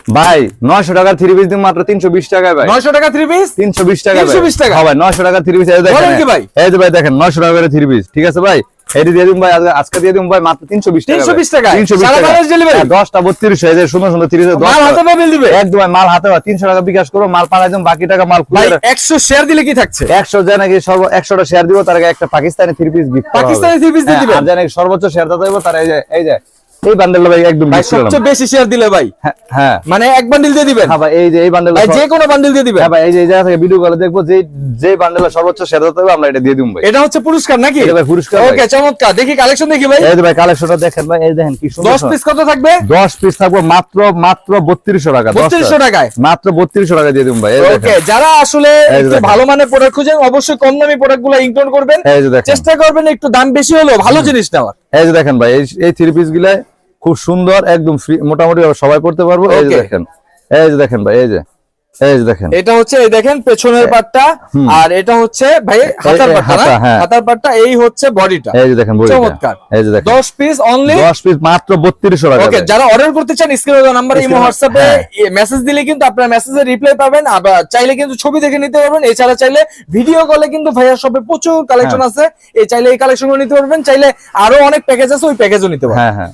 ভাই 900 টাকার three piece দিন মাত্র 320 টাকায় ভাই। 900 টাকা থ্রি পিস 320 টাকা 320 টাকা। হ্যাঁ ভাই 900 টাকার থ্রি পিস এই দেখেন। বলেন কি ভাই? এই যে ভাই দেখেন 900 টাকা করে থ্রি পিস, ঠিক আছে ভাই। এটি দিয়ে দিন ভাই, আজকে দিয়ে দিন ভাই মাত্র 320 টাকা। 320 টাকা 320 সারা টাকা। বাংলাদেশ ডেলিভারি। 10টা 32 এই যে সুন্দর সুন্দর থ্রি পিস মাল হাতে পাবেন দিবে একদম ভাই, মাল হাতে পাবে। 300 টাকা বিকাশ করো, মাল পাঠাই দিন, বাকি টাকা মাল ভাই। খুলে 100 শেয়ার দিলে কি থাকছে? 100 জন নাকি 100টা শেয়ার দিব, তার আগে একটা পাকিস্তানি থ্রি পিস গিফট করা হবে। পাকিস্তানি থ্রি পিস দিয়ে দিবেন। আর জানেন সর্বোচ্চ শেয়ার দিতে হবে, তার এই যে এই বান্ডেলটা ভাই একদম ভাই মিস করলাম। সবচেয়ে বেশি শেয়ার দিলে ভাই, হ্যাঁ মানে এক বান্ডিল দিয়ে দিবেন। হ্যাঁ ভাই, এই যে এই বান্ডেল ভাই যে কোনো বান্ডিল দিয়ে দিবেন। হ্যাঁ ভাই, এই যে এই জায়গা থেকে ভিডিও কলে দেখবো যে বান্ডেলে সর্বোচ্চ শেয়ার দিতে হবে আমরা এটা দিয়ে দিই ভাই। এটা হচ্ছে পুরস্কার নাকি? এটা ভাই পুরস্কার ভাই। ওকে চমৎকার, দেখি কালেকশন দেখি ভাই। এই যে ভাই কালেকশনটা দেখেন ভাই, এই দেখেন কি সুন্দর। 10 পিস কত থাকবে? 10 পিস থাকবে মাত্র 3200 টাকা। 3200 টাকায় মাত্র 3200 টাকা দিয়ে দিই ভাই। এই ওকে, দেখেন, যারা আসলে এই যে একটু দেখেন। ভালো মানের প্রোডাক্ট খুঁজেন অবশ্যই কম দামি প্রোডাক্টগুলো ইগনোর করবেন। এই যে দেখেন, চেষ্টা করবেন একটু দাম বেশি হলেও ভালো জিনিস নেওয়ার। এই যে দেখেন ভাই, এই থ্রি পিস গুলা খুব সুন্দর, একদম ফ্রি, মোটামুটি সবাই পড়তে পারবো। এই যে Okay. দেখেন, এই যে দেখেন ভাই, এই যে দেখেন। এটা হচ্ছে এই দেখেন পেছনের পার্টটা, আর এটা হচ্ছে ভাই হাতার পার্টটা, হাতা, না হ্যাঁ। হাতার পার্টটা, এই হচ্ছে বডিটা। এই যে দেখেন বডিটা। চমৎকার। এই যে দেখেন 10 পিস অনলি 10 পিস মাত্র 3200 টাকা। ওকে, যারা অর্ডার করতে চান স্ক্রিনে দেওয়া নাম্বার ইমো হোয়াটসঅ্যাপে হ্যাঁ। মেসেজ দিলে কিন্তু আপনার মেসেজের রিপ্লাই পাবেন। আবার চাইলে কিন্তু ছবি দেখে নিতে পারবেন। এছাড়া চাইলে ভিডিও কলে কিন্তু ভাইয়ার শপে প্রচুর কালেকশন আছে, এই চাইলে এই কালেকশনগুলো নিতে পারবেন। চাইলে আরো অনেক প্যাকেজ আছে, ওই প্যাকেজও নিতে পারবেন। হ্যাঁ হ্যাঁ।